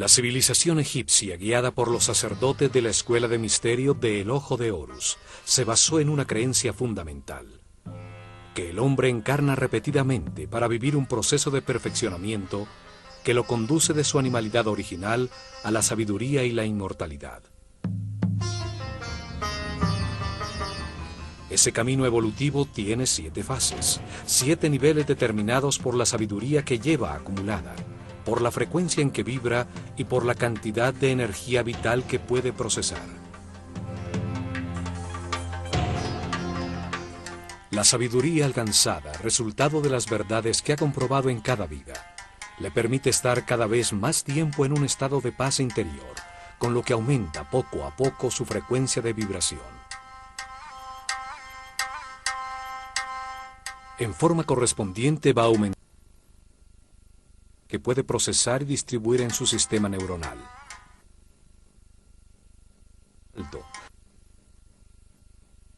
La civilización egipcia, guiada por los sacerdotes de la escuela de misterio de El Ojo de Horus, se basó en una creencia fundamental: que el hombre encarna repetidamente para vivir un proceso de perfeccionamiento que lo conduce de su animalidad original a la sabiduría y la inmortalidad. Ese camino evolutivo tiene 7 fases, 7 niveles determinados por la sabiduría que lleva acumulada, por la frecuencia en que vibra y por la cantidad de energía vital que puede procesar. La sabiduría alcanzada, resultado de las verdades que ha comprobado en cada vida, le permite estar cada vez más tiempo en un estado de paz interior, con lo que aumenta poco a poco su frecuencia de vibración. En forma correspondiente va aumentando que puede procesar y distribuir en su sistema neuronal.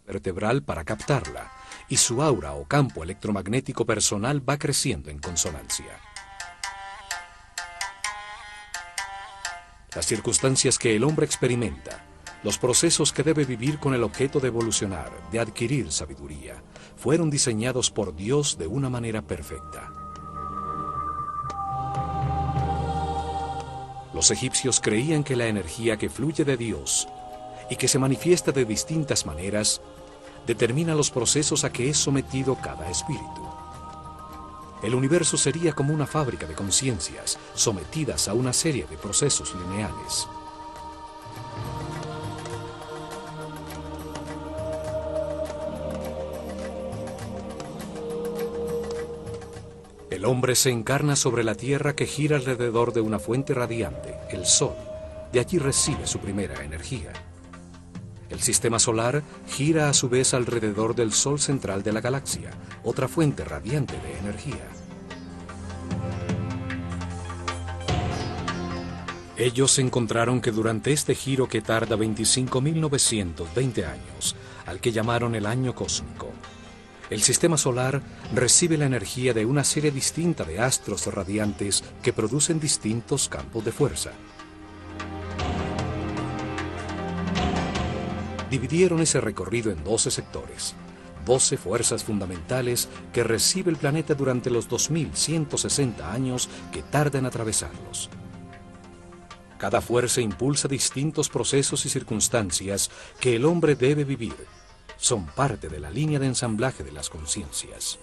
Vertebral para captarla, y su aura o campo electromagnético personal va creciendo en consonancia. Las circunstancias que el hombre experimenta, los procesos que debe vivir con el objeto de evolucionar, de adquirir sabiduría, fueron diseñados por Dios de una manera perfecta. Los egipcios creían que la energía que fluye de Dios y que se manifiesta de distintas maneras determina los procesos a que es sometido cada espíritu. El universo sería como una fábrica de conciencias sometidas a una serie de procesos lineales. El hombre se encarna sobre la Tierra que gira alrededor de una fuente radiante, el Sol. De allí recibe su primera energía. El sistema solar gira a su vez alrededor del Sol central de la galaxia, otra fuente radiante de energía. Ellos encontraron que durante este giro que tarda 25.920 años, al que llamaron el año cósmico, el sistema solar recibe la energía de una serie distinta de astros radiantes que producen distintos campos de fuerza. Dividieron ese recorrido en 12 sectores, 12 fuerzas fundamentales que recibe el planeta durante los 2.160 años que tarda en atravesarlos. Cada fuerza impulsa distintos procesos y circunstancias que el hombre debe vivir. Son parte de la línea de ensamblaje de las conciencias.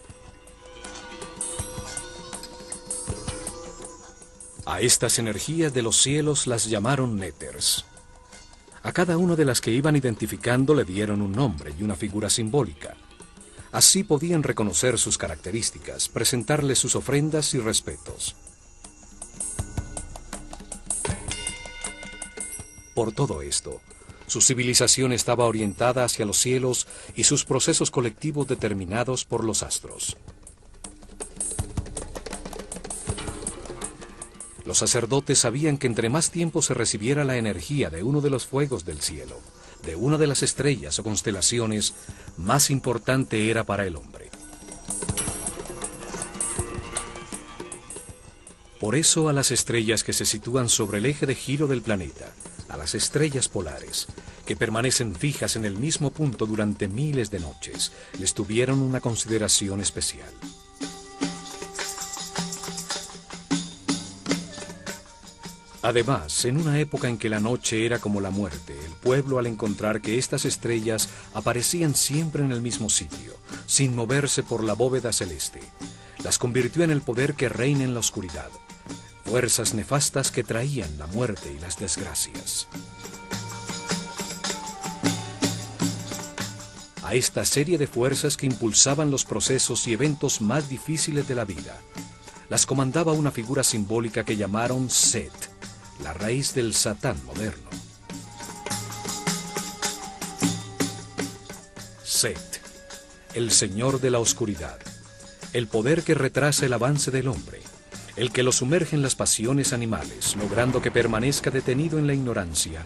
A estas energías de los cielos las llamaron néters. A cada una de las que iban identificando le dieron un nombre y una figura simbólica. Así podían reconocer sus características, presentarles sus ofrendas y respetos. Por todo esto, su civilización estaba orientada hacia los cielos y sus procesos colectivos determinados por los astros. Los sacerdotes sabían que entre más tiempo se recibiera la energía de uno de los fuegos del cielo, de una de las estrellas o constelaciones, más importante era para el hombre. Por eso a las estrellas que se sitúan sobre el eje de giro del planeta, a las estrellas polares, que permanecen fijas en el mismo punto durante miles de noches, les tuvieron una consideración especial. Además, en una época en que la noche era como la muerte, el pueblo, al encontrar que estas estrellas aparecían siempre en el mismo sitio, sin moverse por la bóveda celeste, las convirtió en el poder que reina en la oscuridad, fuerzas nefastas que traían la muerte y las desgracias. A esta serie de fuerzas que impulsaban los procesos y eventos más difíciles de la vida, las comandaba una figura simbólica que llamaron Set, la raíz del Satán moderno. Set, el señor de la oscuridad, el poder que retrasa el avance del hombre, el que lo sumerge en las pasiones animales, logrando que permanezca detenido en la ignorancia,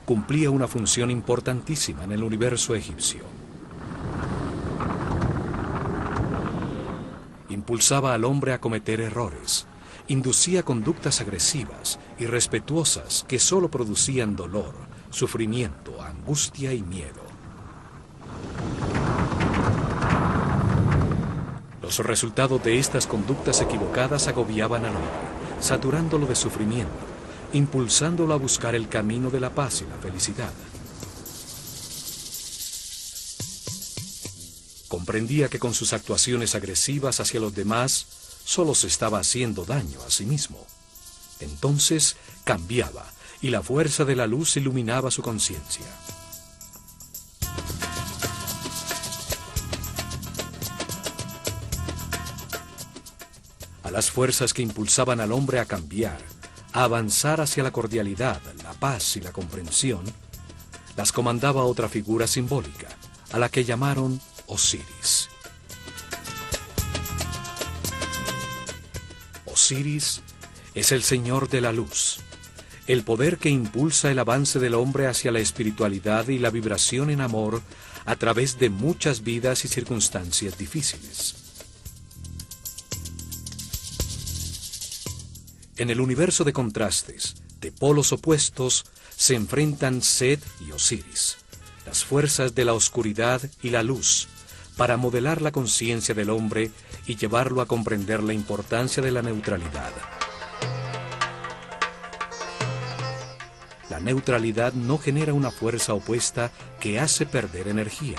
cumplía una función importantísima en el universo egipcio. Impulsaba al hombre a cometer errores, inducía conductas agresivas, irrespetuosas, que solo producían dolor, sufrimiento, angustia y miedo. Los resultados de estas conductas equivocadas agobiaban al hombre, saturándolo de sufrimiento, impulsándolo a buscar el camino de la paz y la felicidad. Comprendía que con sus actuaciones agresivas hacia los demás, solo se estaba haciendo daño a sí mismo. Entonces cambiaba, y la fuerza de la luz iluminaba su conciencia. A las fuerzas que impulsaban al hombre a cambiar, a avanzar hacia la cordialidad, la paz y la comprensión, las comandaba otra figura simbólica, a la que llamaron Osiris. Osiris es el Señor de la Luz, el poder que impulsa el avance del hombre hacia la espiritualidad y la vibración en amor a través de muchas vidas y circunstancias difíciles. En el universo de contrastes, de polos opuestos, se enfrentan Set y Osiris, las fuerzas de la oscuridad y la luz, para modelar la conciencia del hombre y llevarlo a comprender la importancia de la neutralidad. La neutralidad no genera una fuerza opuesta que hace perder energía.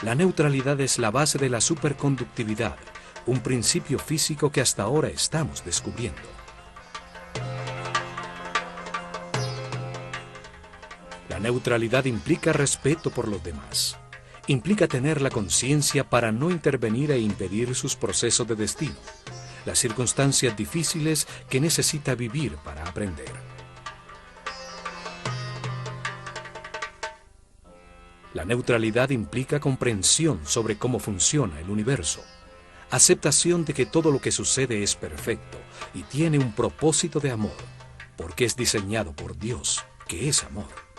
La neutralidad es la base de la superconductividad, un principio físico que hasta ahora estamos descubriendo. La neutralidad implica respeto por los demás. Implica tener la conciencia para no intervenir e impedir sus procesos de destino, las circunstancias difíciles que necesita vivir para aprender. La neutralidad implica comprensión sobre cómo funciona el universo, aceptación de que todo lo que sucede es perfecto y tiene un propósito de amor, porque es diseñado por Dios, que es amor.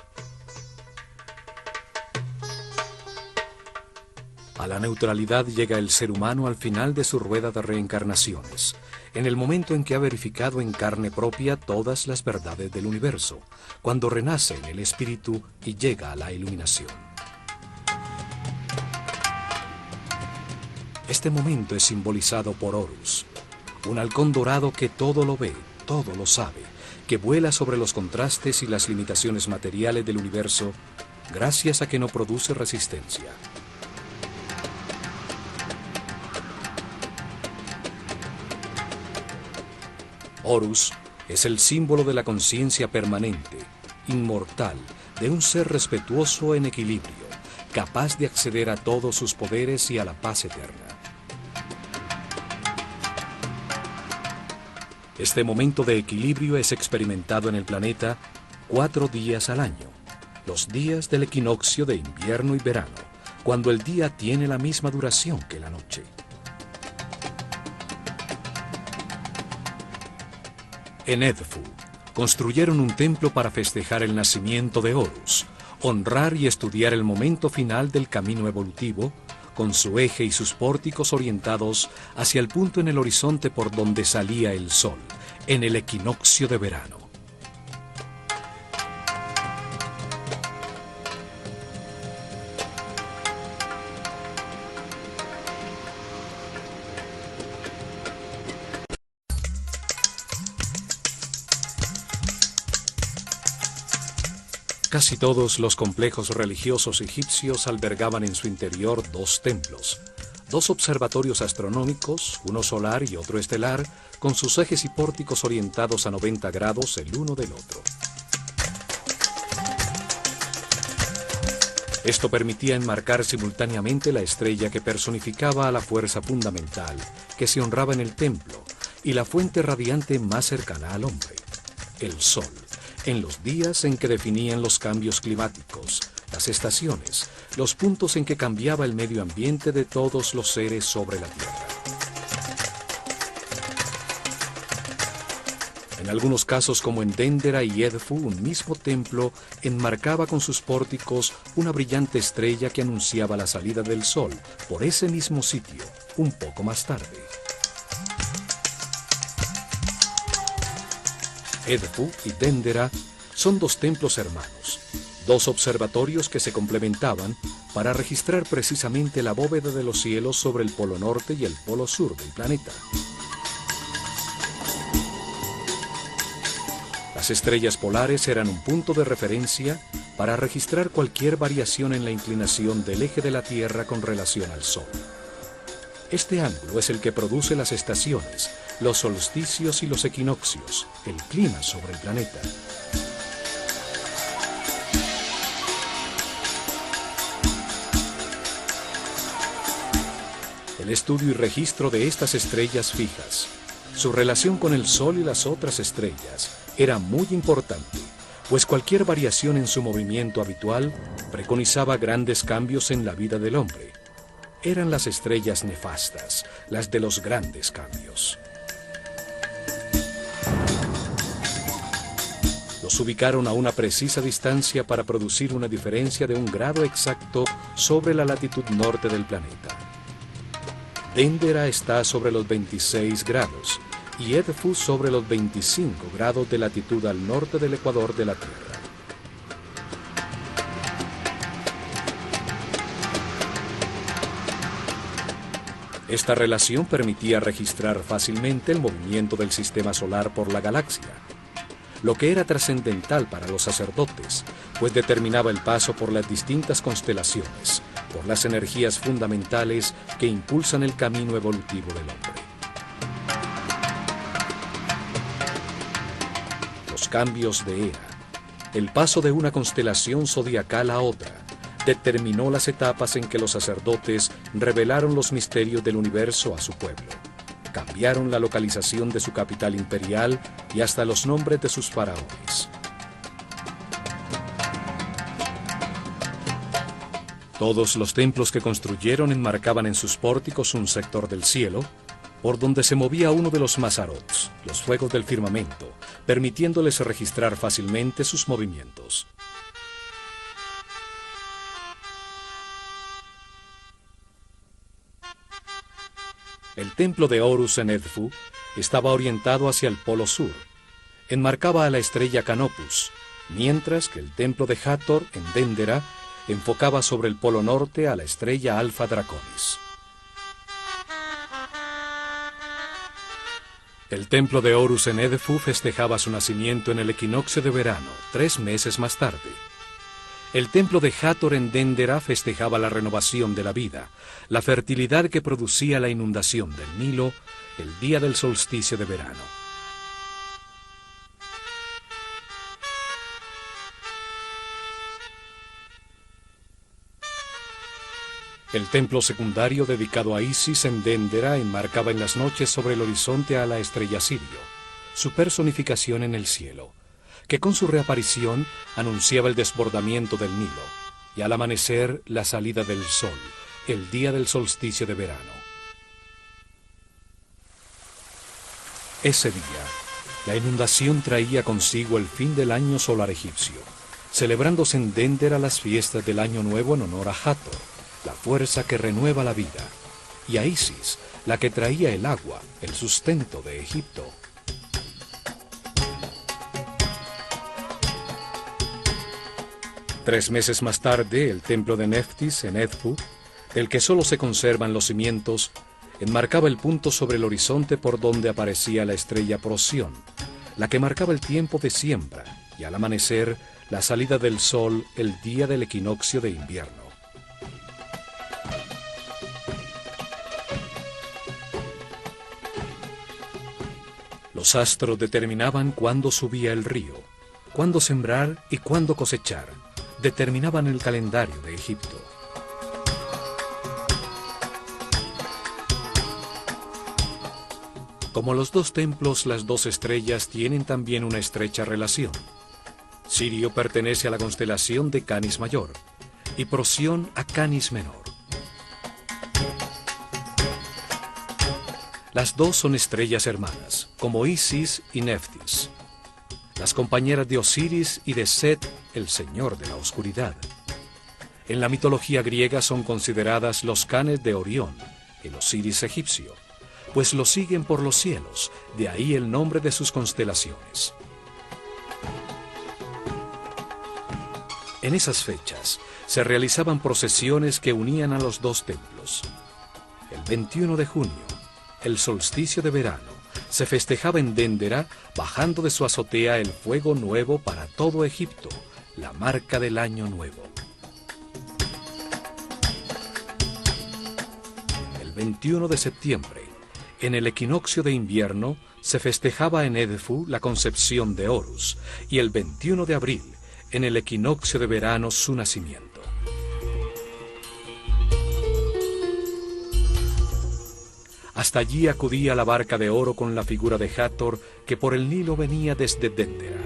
A la neutralidad llega el ser humano al final de su rueda de reencarnaciones, en el momento en que ha verificado en carne propia todas las verdades del universo, cuando renace en el espíritu y llega a la iluminación. Este momento es simbolizado por Horus, un halcón dorado que todo lo ve, todo lo sabe, que vuela sobre los contrastes y las limitaciones materiales del universo, gracias a que no produce resistencia. Horus es el símbolo de la conciencia permanente, inmortal, de un ser respetuoso en equilibrio, capaz de acceder a todos sus poderes y a la paz eterna. Este momento de equilibrio es experimentado en el planeta 4 días al año, los días del equinoccio de invierno y verano, cuando el día tiene la misma duración que la noche. En Edfu, construyeron un templo para festejar el nacimiento de Horus, honrar y estudiar el momento final del camino evolutivo, con su eje y sus pórticos orientados hacia el punto en el horizonte por donde salía el sol, en el equinoccio de verano. Casi todos los complejos religiosos egipcios albergaban en su interior 2 templos, 2 observatorios astronómicos, uno solar y otro estelar, con sus ejes y pórticos orientados a 90 grados el uno del otro. Esto permitía enmarcar simultáneamente la estrella que personificaba a la fuerza fundamental que se honraba en el templo y la fuente radiante más cercana al hombre, el sol, en los días en que definían los cambios climáticos, las estaciones, los puntos en que cambiaba el medio ambiente de todos los seres sobre la Tierra. En algunos casos, como en Dendera y Edfu, un mismo templo enmarcaba con sus pórticos una brillante estrella que anunciaba la salida del sol por ese mismo sitio, un poco más tarde. Edfu y Dendera son dos templos hermanos, dos observatorios que se complementaban para registrar precisamente la bóveda de los cielos sobre el polo norte y el polo sur del planeta. Las estrellas polares eran un punto de referencia para registrar cualquier variación en la inclinación del eje de la Tierra con relación al Sol. Este ángulo es el que produce las estaciones, los solsticios y los equinoccios, el clima sobre el planeta. El estudio y registro de estas estrellas fijas, su relación con el Sol y las otras estrellas, era muy importante, pues cualquier variación en su movimiento habitual preconizaba grandes cambios en la vida del hombre. Eran las estrellas nefastas, las de los grandes cambios. Los ubicaron a una precisa distancia para producir una diferencia de 1 grado exacto sobre la latitud norte del planeta. Dendera está sobre los 26 grados y Edfu sobre los 25 grados de latitud al norte del ecuador de la Tierra. Esta relación permitía registrar fácilmente el movimiento del sistema solar por la galaxia, lo que era trascendental para los sacerdotes, pues determinaba el paso por las distintas constelaciones, por las energías fundamentales que impulsan el camino evolutivo del hombre. Los cambios de era, el paso de una constelación zodiacal a otra, determinó las etapas en que los sacerdotes revelaron los misterios del universo a su pueblo. Cambiaron la localización de su capital imperial y hasta los nombres de sus faraones. Todos los templos que construyeron enmarcaban en sus pórticos un sector del cielo, por donde se movía uno de los mazarots, los fuegos del firmamento, permitiéndoles registrar fácilmente sus movimientos. El templo de Horus en Edfu estaba orientado hacia el polo sur, enmarcaba a la estrella Canopus, mientras que el templo de Hathor en Dendera enfocaba sobre el polo norte a la estrella Alpha Draconis. El templo de Horus en Edfu festejaba su nacimiento en el equinoccio de verano, 3 meses más tarde. El templo de Hathor en Dendera festejaba la renovación de la vida, la fertilidad que producía la inundación del Nilo el día del solsticio de verano. El templo secundario dedicado a Isis en Dendera enmarcaba en las noches sobre el horizonte a la estrella Sirio, su personificación en el cielo, que con su reaparición anunciaba el desbordamiento del Nilo, y al amanecer la salida del sol, el día del solsticio de verano. Ese día, la inundación traía consigo el fin del año solar egipcio, celebrándose en Dendera las fiestas del Año Nuevo en honor a Hathor, la fuerza que renueva la vida, y a Isis, la que traía el agua, el sustento de Egipto. Tres meses más tarde, el templo de Neftis en Edfu, del que solo se conservan los cimientos, enmarcaba el punto sobre el horizonte por donde aparecía la estrella Procyon, la que marcaba el tiempo de siembra, y al amanecer, la salida del sol el día del equinoccio de invierno. Los astros determinaban cuándo subía el río, cuándo sembrar y cuándo cosechar. Determinaban el calendario de Egipto. Como los dos templos, las dos estrellas tienen también una estrecha relación. Sirio pertenece a la constelación de Canis Mayor y Procyon a Canis Menor. Las dos son estrellas hermanas, como Isis y Neftis, las compañeras de Osiris y de Set, el señor de la oscuridad. En la mitología griega son consideradas los canes de Orión, el Osiris egipcio, pues lo siguen por los cielos, de ahí el nombre de sus constelaciones. En esas fechas se realizaban procesiones que unían a los dos templos. El 21 de junio, el solsticio de verano, se festejaba en Déndera, bajando de su azotea el fuego nuevo para todo Egipto, la marca del año nuevo. El 21 de septiembre, en el equinoccio de invierno, se festejaba en Edfu la concepción de Horus, y el 21 de abril, en el equinoccio de verano, su nacimiento. Hasta allí acudía la barca de oro con la figura de Hathor, que por el Nilo venía desde Déndera.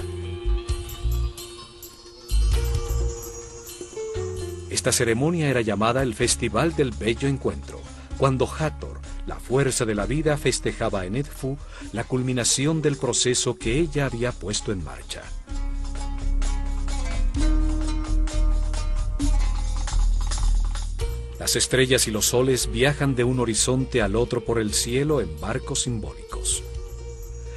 Esta ceremonia era llamada el Festival del Bello Encuentro, cuando Hathor, la fuerza de la vida, festejaba en Edfu la culminación del proceso que ella había puesto en marcha. Las estrellas y los soles viajan de un horizonte al otro por el cielo en barcos simbólicos.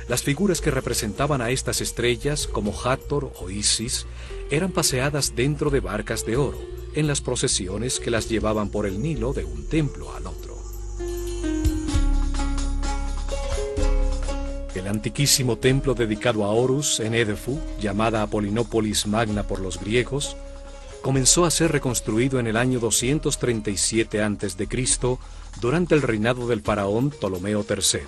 Las figuras que representaban a estas estrellas, como Hathor o Isis, eran paseadas dentro de barcas de oro, en las procesiones que las llevaban por el Nilo de un templo al otro. El antiquísimo templo dedicado a Horus en Edfu, llamada Apolinópolis Magna por los griegos, comenzó a ser reconstruido en el año 237 a.C. durante el reinado del faraón Ptolomeo III,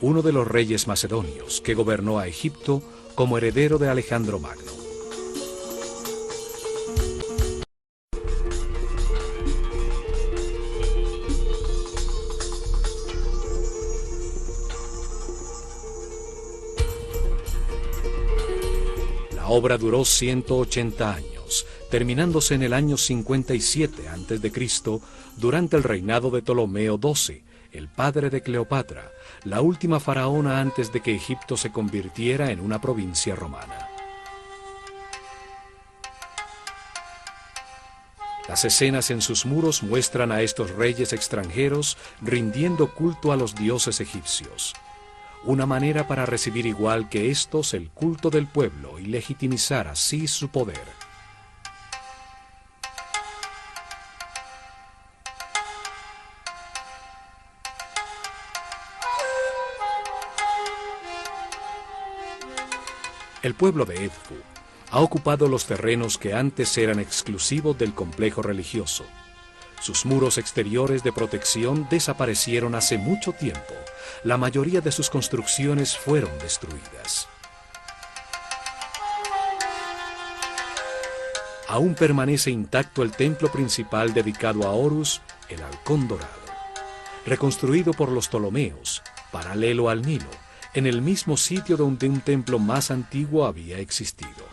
uno de los reyes macedonios que gobernó a Egipto como heredero de Alejandro Magno. La obra duró 180 años, terminándose en el año 57 a.C., durante el reinado de Ptolomeo XII, el padre de Cleopatra, la última faraona antes de que Egipto se convirtiera en una provincia romana. Las escenas en sus muros muestran a estos reyes extranjeros rindiendo culto a los dioses egipcios, una manera para recibir igual que estos el culto del pueblo y legitimizar así su poder. El pueblo de Edfu ha ocupado los terrenos que antes eran exclusivos del complejo religioso. Sus muros exteriores de protección desaparecieron hace mucho tiempo. La mayoría de sus construcciones fueron destruidas. Aún permanece intacto el templo principal dedicado a Horus, el Halcón Dorado, reconstruido por los Ptolomeos, paralelo al Nilo, en el mismo sitio donde un templo más antiguo había existido.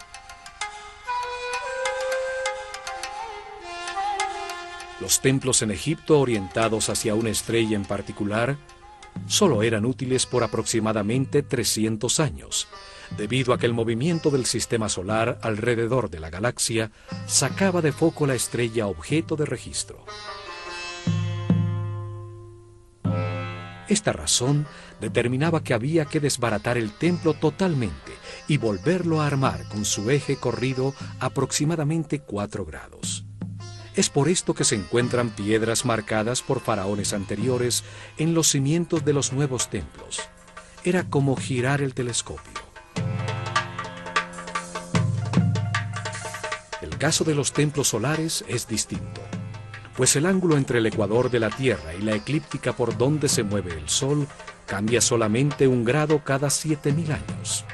Los templos en Egipto orientados hacia una estrella en particular solo eran útiles por aproximadamente 300 años, debido a que el movimiento del sistema solar alrededor de la galaxia sacaba de foco la estrella objeto de registro. Esta razón determinaba que había que desbaratar el templo totalmente y volverlo a armar con su eje corrido aproximadamente 4 grados. Es por esto que se encuentran piedras marcadas por faraones anteriores en los cimientos de los nuevos templos. Era como girar el telescopio. El caso de los templos solares es distinto, pues el ángulo entre el ecuador de la Tierra y la eclíptica por donde se mueve el Sol cambia solamente 1 grado cada 7.000 años.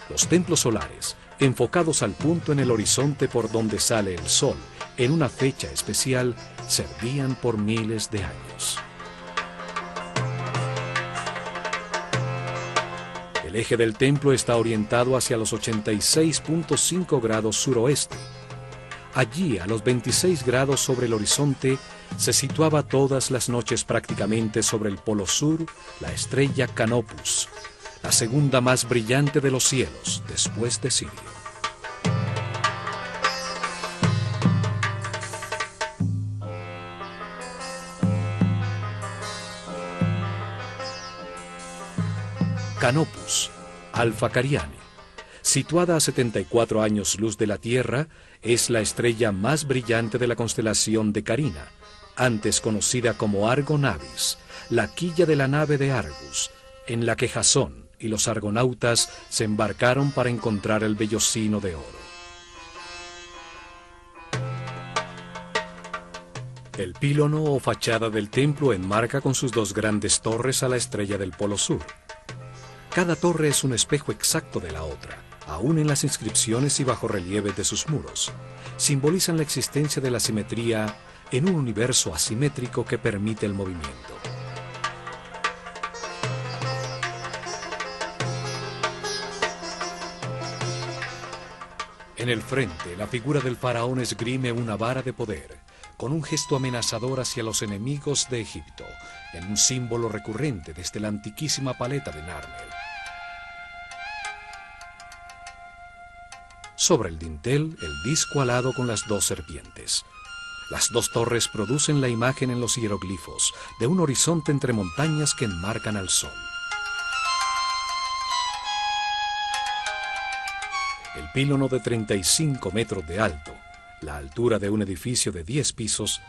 Los templos solares, enfocados al punto en el horizonte por donde sale el Sol en una fecha especial, servían por miles de años. El eje del templo está orientado hacia los 86.5 grados suroeste. Allí, a los 26 grados sobre el horizonte, se situaba todas las noches prácticamente sobre el polo sur la estrella Canopus, la segunda más brillante de los cielos después de Sirio. Canopus, Alpha Cariani, Situada a 74 años luz de la Tierra, es la estrella más brillante de la constelación de Carina, antes conocida como Argo Navis, la quilla de la nave de Argus, en la que Jasón y los argonautas se embarcaron para encontrar el vellocino de oro. El pílono o fachada del templo enmarca con sus dos grandes torres a la estrella del Polo Sur. Cada torre es un espejo exacto de la otra, aún en las inscripciones y bajorrelieves de sus muros. Simbolizan la existencia de la simetría en un universo asimétrico que permite el movimiento. En el frente, la figura del faraón esgrime una vara de poder, con un gesto amenazador hacia los enemigos de Egipto, en un símbolo recurrente desde la antiquísima paleta de Narmer. Sobre el dintel, el disco alado con las dos serpientes. Las dos torres producen la imagen en los hieroglifos de un horizonte entre montañas que enmarcan al sol. El pílono de 35 metros de alto, la altura de un edificio de 10 pisos,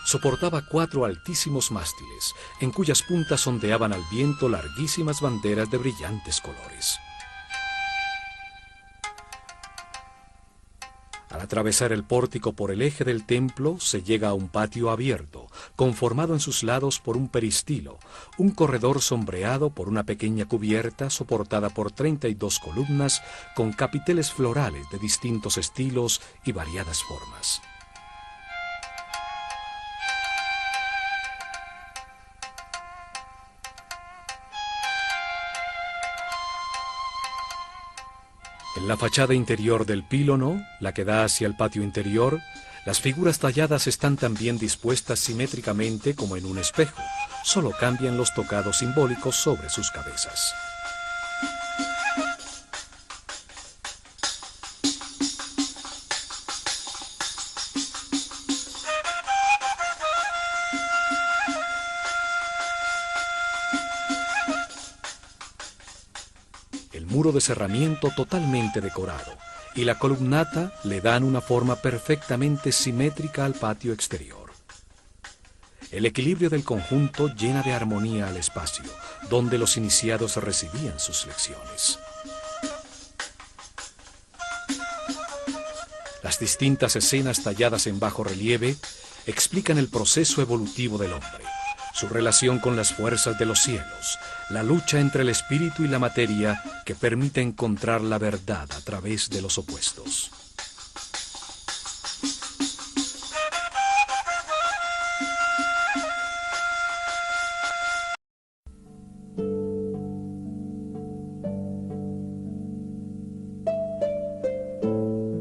soportaba 4 altísimos mástiles, en cuyas puntas ondeaban al viento larguísimas banderas de brillantes colores. Al atravesar el pórtico por el eje del templo, se llega a un patio abierto, conformado en sus lados por un peristilo, un corredor sombreado por una pequeña cubierta soportada por 32 columnas con capiteles florales de distintos estilos y variadas formas. En la fachada interior del pílono, la que da hacia el patio interior, las figuras talladas están también dispuestas simétricamente como en un espejo, solo cambian los tocados simbólicos sobre sus cabezas. Muro de cerramiento totalmente decorado y la columnata le dan una forma perfectamente simétrica al patio exterior. El equilibrio del conjunto llena de armonía al espacio, donde los iniciados recibían sus lecciones. Las distintas escenas talladas en bajo relieve explican el proceso evolutivo del hombre, su relación con las fuerzas de los cielos, la lucha entre el espíritu y la materia que permite encontrar la verdad a través de los opuestos.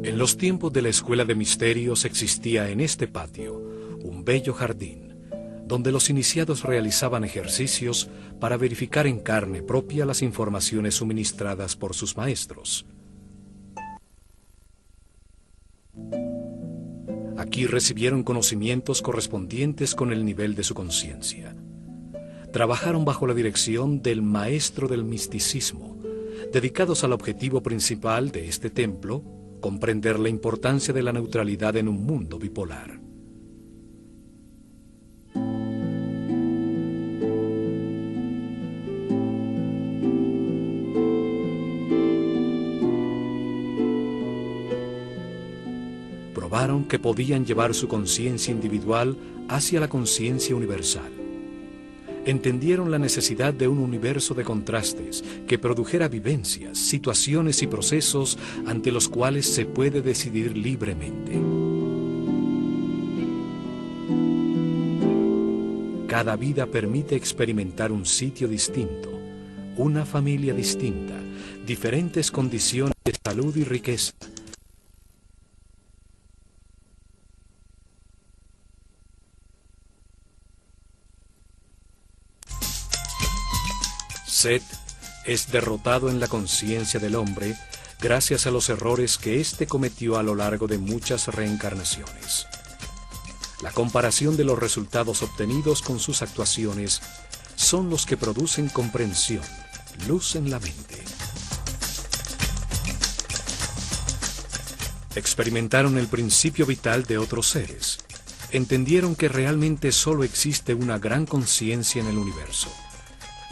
En los tiempos de la Escuela de Misterios existía en este patio un bello jardín, donde los iniciados realizaban ejercicios para verificar en carne propia las informaciones suministradas por sus maestros. Aquí recibieron conocimientos correspondientes con el nivel de su conciencia. Trabajaron bajo la dirección del maestro del misticismo, dedicados al objetivo principal de este templo, comprender la importancia de la neutralidad en un mundo bipolar. Probaron que podían llevar su conciencia individual hacia la conciencia universal. Entendieron la necesidad de un universo de contrastes que produjera vivencias, situaciones y procesos ante los cuales se puede decidir libremente. Cada vida permite experimentar un sitio distinto, una familia distinta, diferentes condiciones de salud y riqueza. Set es derrotado en la conciencia del hombre gracias a los errores que éste cometió a lo largo de muchas reencarnaciones. La comparación de los resultados obtenidos con sus actuaciones son los que producen comprensión, luz en la mente. Experimentaron el principio vital de otros seres. Entendieron que realmente solo existe una gran conciencia en el universo.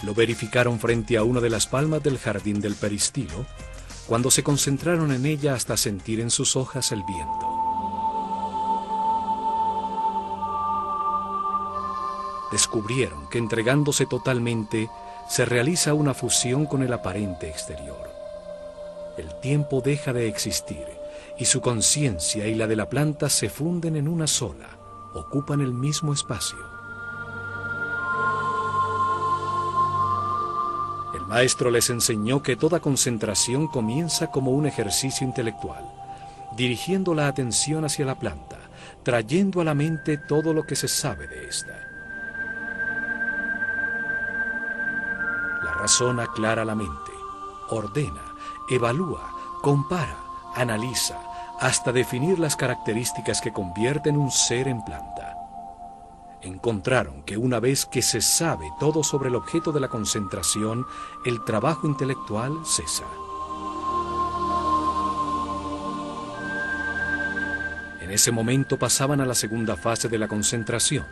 Lo verificaron frente a una de las palmas del jardín del peristilo, cuando se concentraron en ella hasta sentir en sus hojas el viento. Descubrieron que entregándose totalmente, se realiza una fusión con el aparente exterior. El tiempo deja de existir y su conciencia y la de la planta se funden en una sola, ocupan el mismo espacio. El maestro les enseñó que toda concentración comienza como un ejercicio intelectual, dirigiendo la atención hacia la planta, trayendo a la mente todo lo que se sabe de esta. La razón aclara la mente, ordena, evalúa, compara, analiza, hasta definir las características que convierten un ser en planta. Encontraron que una vez que se sabe todo sobre el objeto de la concentración, el trabajo intelectual cesa. En ese momento pasaban a la segunda fase de la concentración.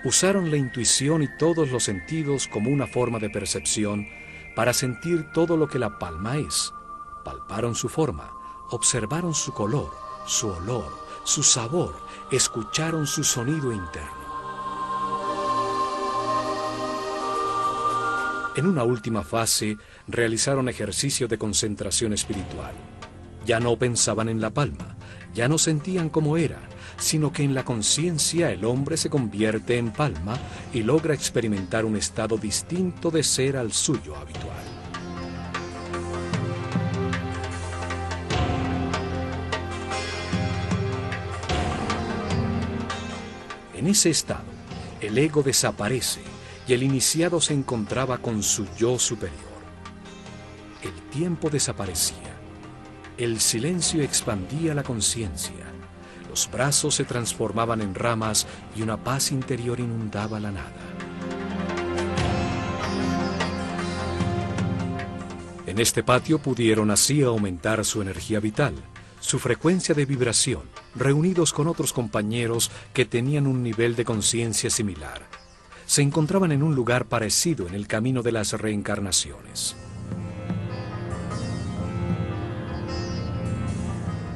Usaron la intuición y todos los sentidos como una forma de percepción para sentir todo lo que la palma es. Palparon su forma, observaron su color, su olor, su sabor, escucharon su sonido interno. En una última fase, realizaron ejercicio de concentración espiritual. Ya no pensaban en la palma, ya no sentían cómo era, sino que en la conciencia el hombre se convierte en palma y logra experimentar un estado distinto de ser al suyo habitual. En ese estado, el ego desaparece y el iniciado se encontraba con su yo superior. El tiempo desaparecía. El silencio expandía la conciencia. Los brazos se transformaban en ramas y una paz interior inundaba la nada. En este patio pudieron así aumentar su energía vital, su frecuencia de vibración, reunidos con otros compañeros que tenían un nivel de conciencia similar. Se encontraban en un lugar parecido en el camino de las reencarnaciones.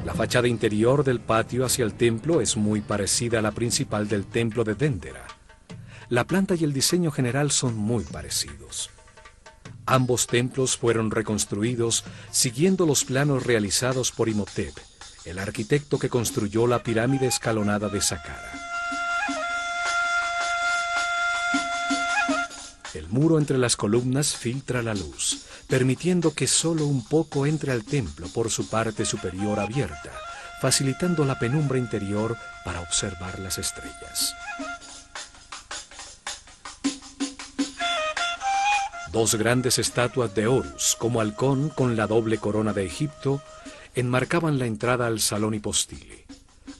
La fachada interior del patio hacia el templo es muy parecida a la principal del templo de Dendera. La planta y el diseño general son muy parecidos. Ambos templos fueron reconstruidos siguiendo los planos realizados por Imhotep, el arquitecto que construyó la pirámide escalonada de Saqqara. El muro entre las columnas filtra la luz, permitiendo que solo un poco entre al templo por su parte superior abierta, facilitando la penumbra interior para observar las estrellas. Dos grandes estatuas de Horus, como halcón con la doble corona de Egipto, enmarcaban la entrada al salón hipostile,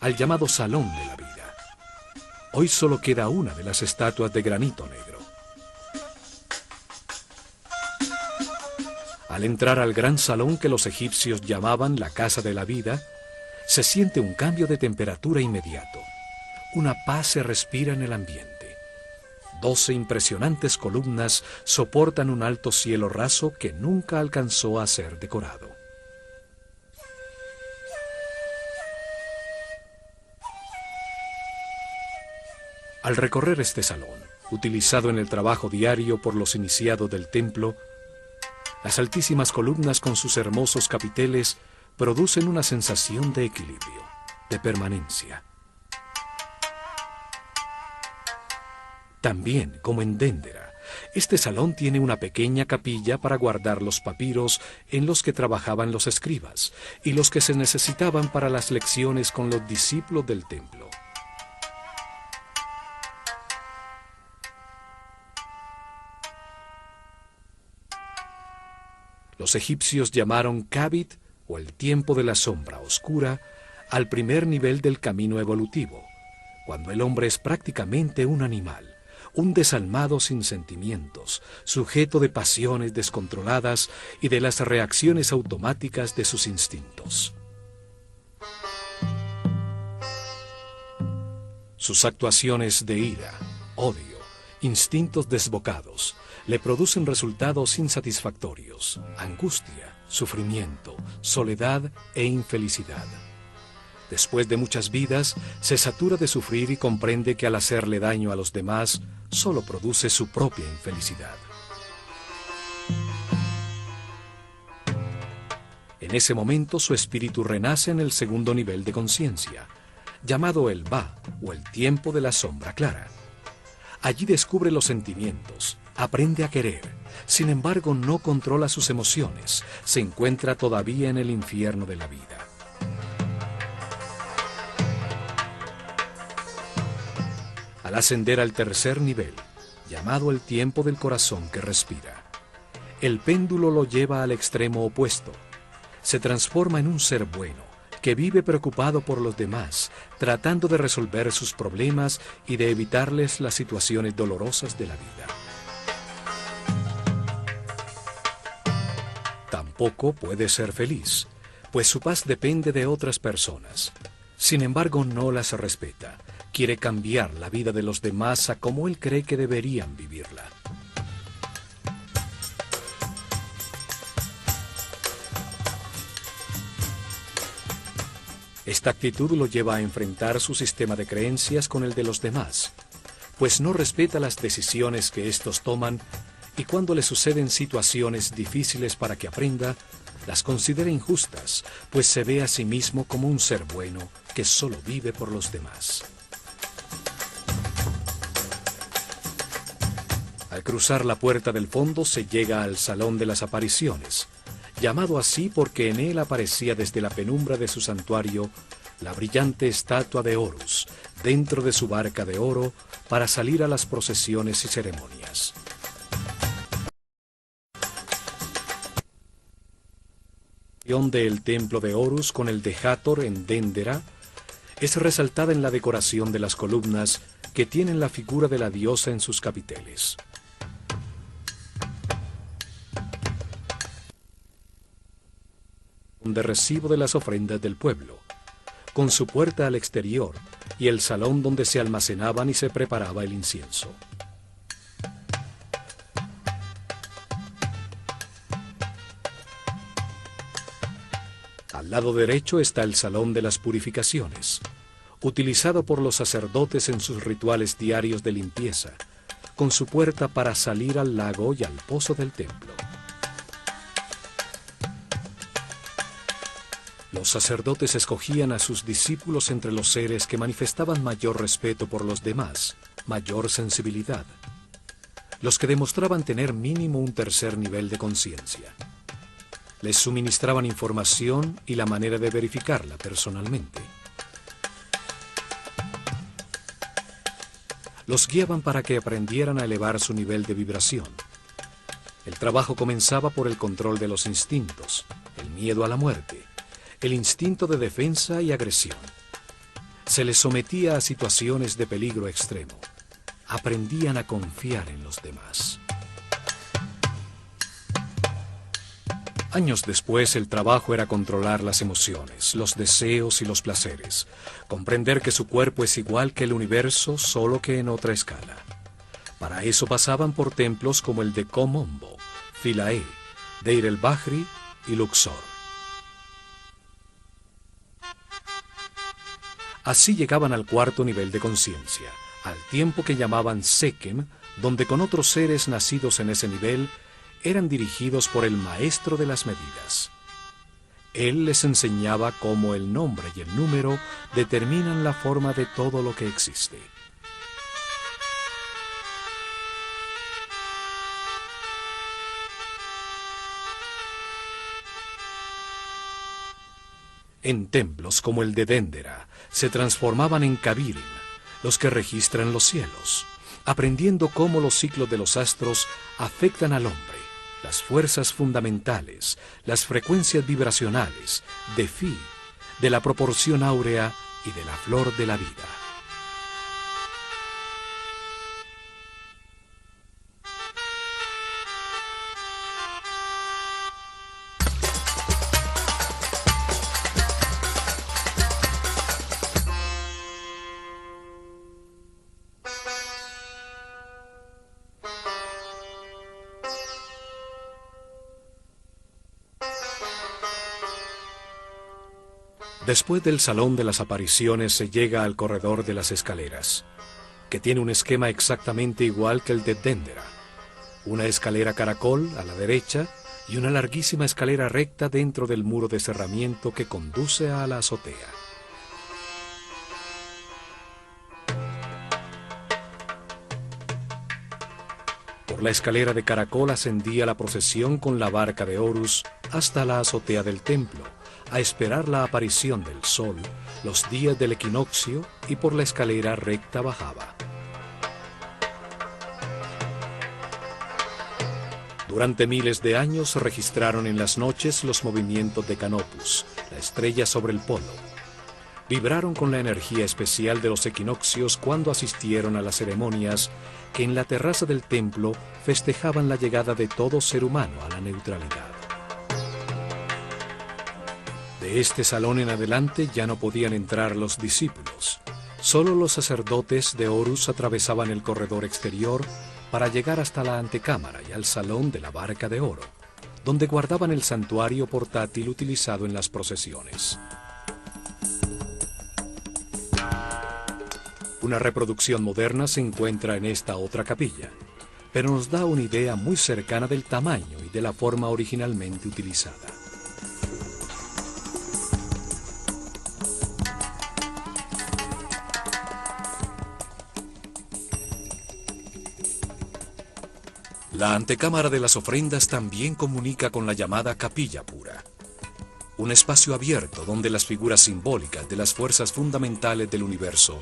al llamado Salón de la Vida. Hoy solo queda una de las estatuas de granito negro. Al entrar al gran salón que los egipcios llamaban la Casa de la Vida, se siente un cambio de temperatura inmediato. Una paz se respira en el ambiente. 12 impresionantes columnas soportan un alto cielo raso que nunca alcanzó a ser decorado. Al recorrer este salón, utilizado en el trabajo diario por los iniciados del templo, las altísimas columnas con sus hermosos capiteles producen una sensación de equilibrio, de permanencia. También, como en Dendera, este salón tiene una pequeña capilla para guardar los papiros en los que trabajaban los escribas y los que se necesitaban para las lecciones con los discípulos del templo. Los egipcios llamaron Kabit, o el tiempo de la sombra oscura, al primer nivel del camino evolutivo, cuando el hombre es prácticamente un animal, un desalmado sin sentimientos, sujeto de pasiones descontroladas y de las reacciones automáticas de sus instintos. Sus actuaciones de ira, odio, instintos desbocados, le producen resultados insatisfactorios, angustia, sufrimiento, soledad e infelicidad. Después de muchas vidas, se satura de sufrir y comprende que al hacerle daño a los demás, solo produce su propia infelicidad. En ese momento su espíritu renace en el segundo nivel de conciencia, llamado el Ba, o el tiempo de la sombra clara. Allí descubre los sentimientos, aprende a querer, sin embargo no controla sus emociones, se encuentra todavía en el infierno de la vida. Al ascender al tercer nivel, llamado el tiempo del corazón que respira, el péndulo lo lleva al extremo opuesto. Se transforma en un ser bueno, que vive preocupado por los demás, tratando de resolver sus problemas y de evitarles las situaciones dolorosas de la vida. Tampoco puede ser feliz, pues su paz depende de otras personas. Sin embargo, no las respeta. Quiere cambiar la vida de los demás a como él cree que deberían vivirla. Esta actitud lo lleva a enfrentar su sistema de creencias con el de los demás, pues no respeta las decisiones que éstos toman y cuando le suceden situaciones difíciles para que aprenda, las considera injustas, pues se ve a sí mismo como un ser bueno que solo vive por los demás. Al cruzar la puerta del fondo se llega al Salón de las Apariciones, llamado así porque en él aparecía desde la penumbra de su santuario la brillante estatua de Horus, dentro de su barca de oro, para salir a las procesiones y ceremonias. La unión del templo de Horus con el de Hathor en Dendera es resaltada en la decoración de las columnas que tienen la figura de la diosa en sus capiteles. De recibo de las ofrendas del pueblo, con su puerta al exterior y el salón donde se almacenaban y se preparaba el incienso. Al lado derecho está el salón de las purificaciones, utilizado por los sacerdotes en sus rituales diarios de limpieza, con su puerta para salir al lago y al pozo del templo. Los sacerdotes escogían a sus discípulos entre los seres que manifestaban mayor respeto por los demás, mayor sensibilidad, los que demostraban tener mínimo un tercer nivel de conciencia. Les suministraban información y la manera de verificarla personalmente. Los guiaban para que aprendieran a elevar su nivel de vibración. El trabajo comenzaba por el control de los instintos, el miedo a la muerte, el instinto de defensa y agresión. Se les sometía a situaciones de peligro extremo. Aprendían a confiar en los demás. Años después, el trabajo era controlar las emociones, los deseos y los placeres, comprender que su cuerpo es igual que el universo, solo que en otra escala. Para eso pasaban por templos como el de Kom-Ombo, Philae, Deir el-Bahri y Luxor. Así llegaban al cuarto nivel de conciencia, al tiempo que llamaban Sekem, donde con otros seres nacidos en ese nivel eran dirigidos por el maestro de las medidas. Él les enseñaba cómo el nombre y el número determinan la forma de todo lo que existe. En templos como el de Dendera se transformaban en Kabirim, los que registran los cielos, aprendiendo cómo los ciclos de los astros afectan al hombre, las fuerzas fundamentales, las frecuencias vibracionales, de Fi, de la proporción áurea y de la flor de la vida. Después del Salón de las Apariciones se llega al corredor de las escaleras, que tiene un esquema exactamente igual que el de Dendera. Una escalera caracol a la derecha y una larguísima escalera recta dentro del muro de cerramiento que conduce a la azotea. Por la escalera de caracol ascendía la procesión con la barca de Horus hasta la azotea del templo, a esperar la aparición del sol, los días del equinoccio, y por la escalera recta bajaba. Durante miles de años se registraron en las noches los movimientos de Canopus, la estrella sobre el polo. Vibraron con la energía especial de los equinoccios cuando asistieron a las ceremonias que en la terraza del templo festejaban la llegada de todo ser humano a la neutralidad. De este salón en adelante ya no podían entrar los discípulos. Solo los sacerdotes de Horus atravesaban el corredor exterior para llegar hasta la antecámara y al salón de la barca de oro, donde guardaban el santuario portátil utilizado en las procesiones. Una reproducción moderna se encuentra en esta otra capilla, pero nos da una idea muy cercana del tamaño y de la forma originalmente utilizada. La antecámara de las ofrendas también comunica con la llamada capilla pura, un espacio abierto donde las figuras simbólicas de las fuerzas fundamentales del universo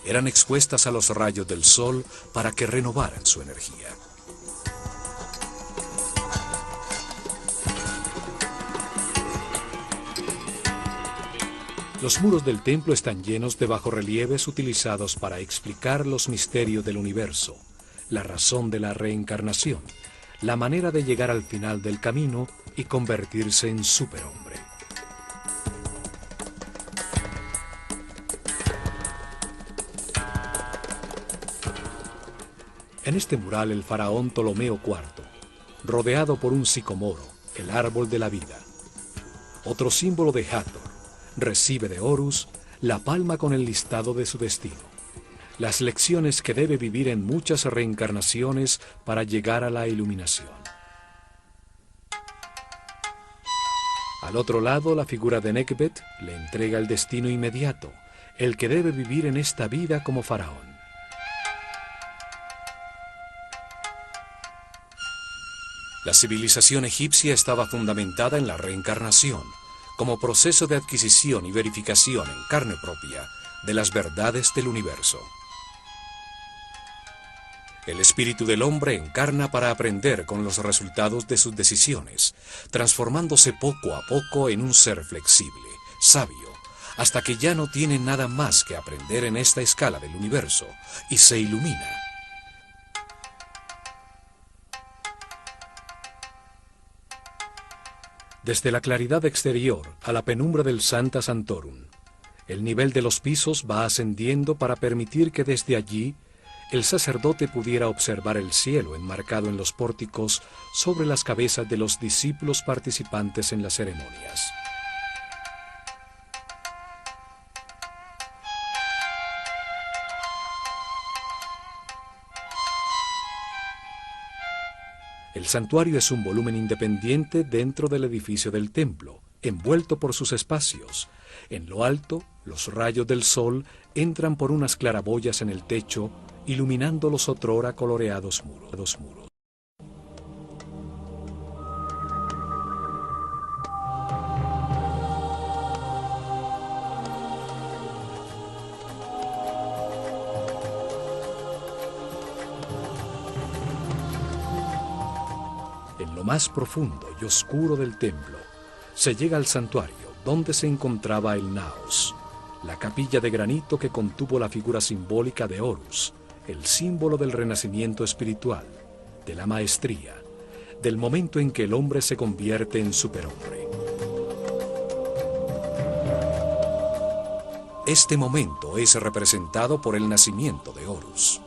eran expuestas a los rayos del sol para que renovaran su energía. Los muros del templo están llenos de bajorrelieves utilizados para explicar los misterios del universo, la razón de la reencarnación, la manera de llegar al final del camino y convertirse en superhombre. En este mural el faraón Ptolomeo IV, rodeado por un sicomoro, el árbol de la vida. Otro símbolo de Hathor, recibe de Horus la palma con el listado de su destino. Las lecciones que debe vivir en muchas reencarnaciones para llegar a la iluminación. Al otro lado, la figura de Nekhbet le entrega el destino inmediato, el que debe vivir en esta vida como faraón. La civilización egipcia estaba fundamentada en la reencarnación, como proceso de adquisición y verificación en carne propia de las verdades del universo. El espíritu del hombre encarna para aprender con los resultados de sus decisiones, transformándose poco a poco en un ser flexible, sabio, hasta que ya no tiene nada más que aprender en esta escala del universo y se ilumina. Desde la claridad exterior a la penumbra del Sancta Sanctorum, el nivel de los pisos va ascendiendo para permitir que desde allí el sacerdote pudiera observar el cielo enmarcado en los pórticos sobre las cabezas de los discípulos participantes en las ceremonias. El santuario es un volumen independiente dentro del edificio del templo, envuelto por sus espacios. En lo alto, los rayos del sol entran por unas claraboyas en el techo, iluminando los otrora coloreados muros. En lo más profundo y oscuro del templo, se llega al santuario, donde se encontraba el Naos, la capilla de granito que contuvo la figura simbólica de Horus, el símbolo del renacimiento espiritual, de la maestría, del momento en que el hombre se convierte en superhombre. Este momento es representado por el nacimiento de Horus.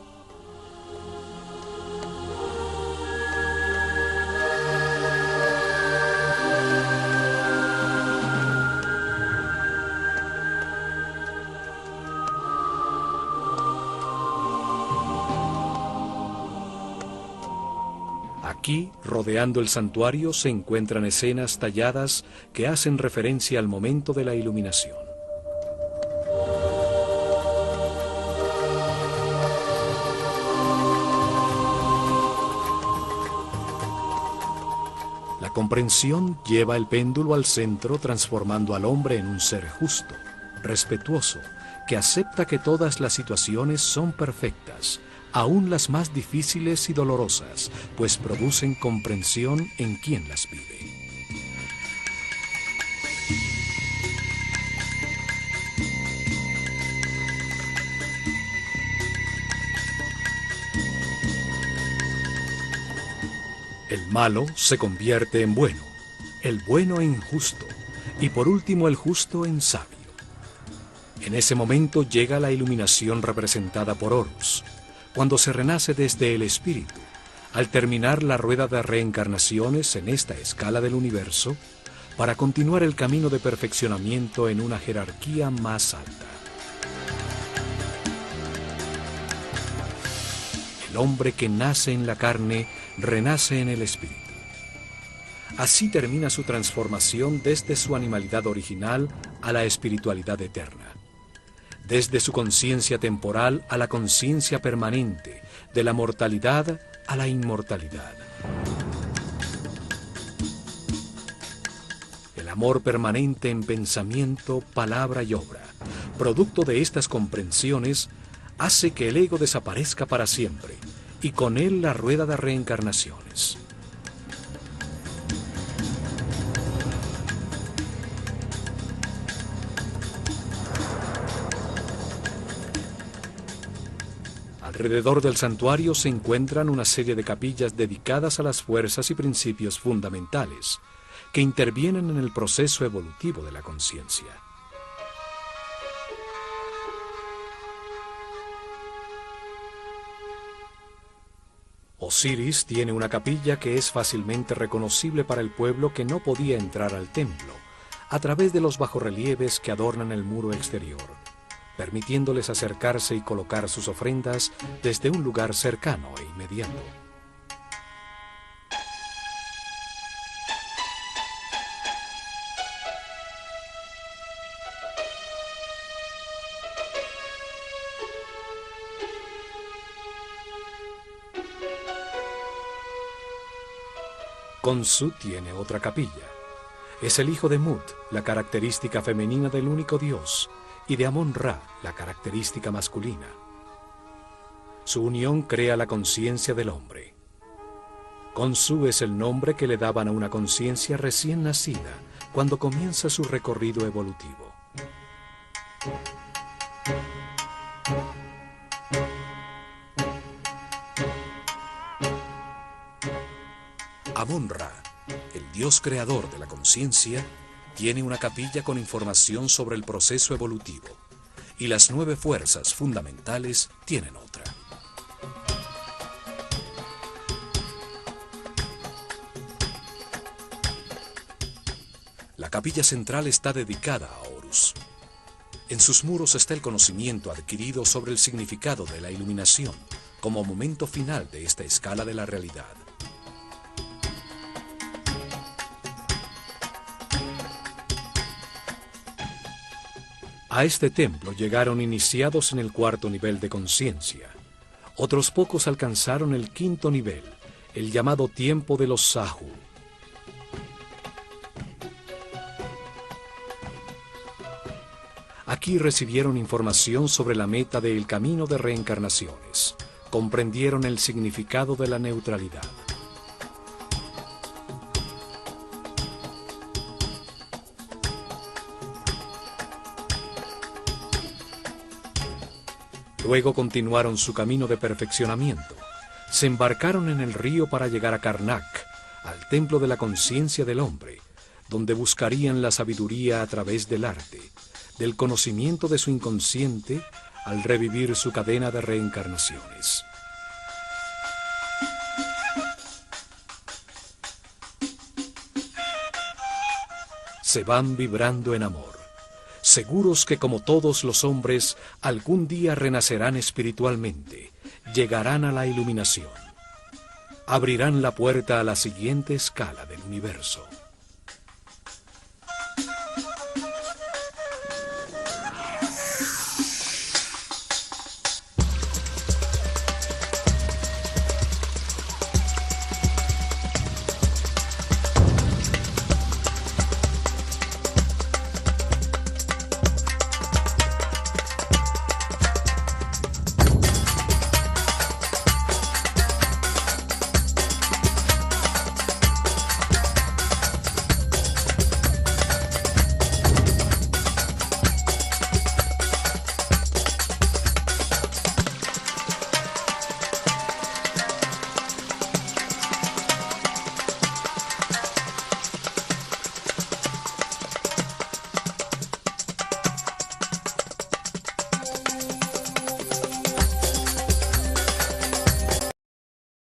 Aquí, rodeando el santuario, se encuentran escenas talladas que hacen referencia al momento de la iluminación. La comprensión lleva el péndulo al centro, transformando al hombre en un ser justo, respetuoso, que acepta que todas las situaciones son perfectas, aún las más difíciles y dolorosas, pues producen comprensión en quien las vive. El malo se convierte en bueno, el bueno en justo, y por último el justo en sabio. En ese momento llega la iluminación representada por Horus, cuando se renace desde el espíritu. Al terminar la rueda de reencarnaciones en esta escala del universo, para continuar el camino de perfeccionamiento en una jerarquía más alta. El hombre que nace en la carne, renace en el espíritu. Así termina su transformación desde su animalidad original a la espiritualidad eterna. Desde su conciencia temporal a la conciencia permanente, de la mortalidad a la inmortalidad. El amor permanente en pensamiento, palabra y obra, producto de estas comprensiones, hace que el ego desaparezca para siempre, y con él la rueda de reencarnaciones. Alrededor del santuario se encuentran una serie de capillas dedicadas a las fuerzas y principios fundamentales que intervienen en el proceso evolutivo de la conciencia. Osiris tiene una capilla que es fácilmente reconocible para el pueblo que no podía entrar al templo, a través de los bajorrelieves que adornan el muro exterior, permitiéndoles acercarse y colocar sus ofrendas desde un lugar cercano e inmediato. Khonsu tiene otra capilla. Es el hijo de Mut, la característica femenina del único Dios, y de Amon-Ra, la característica masculina. Su unión crea la conciencia del hombre. Khonsu es el nombre que le daban a una conciencia recién nacida cuando comienza su recorrido evolutivo. Amon-Ra, el dios creador de la conciencia, tiene una capilla con información sobre el proceso evolutivo, y las 9 fuerzas fundamentales tienen otra. La capilla central está dedicada a Horus. En sus muros está el conocimiento adquirido sobre el significado de la iluminación como momento final de esta escala de la realidad. A este templo llegaron iniciados en el 4º nivel de conciencia. Otros pocos alcanzaron el 5º nivel, el llamado tiempo de los Sahu. Aquí recibieron información sobre la meta del camino de reencarnaciones. Comprendieron el significado de la neutralidad. Luego continuaron su camino de perfeccionamiento. Se embarcaron en el río para llegar a Karnak, al templo de la conciencia del hombre, donde buscarían la sabiduría a través del arte, del conocimiento de su inconsciente, al revivir su cadena de reencarnaciones. Se van vibrando en amor, seguros que como todos los hombres, algún día renacerán espiritualmente, llegarán a la iluminación. abrirán la puerta a la siguiente escala del universo.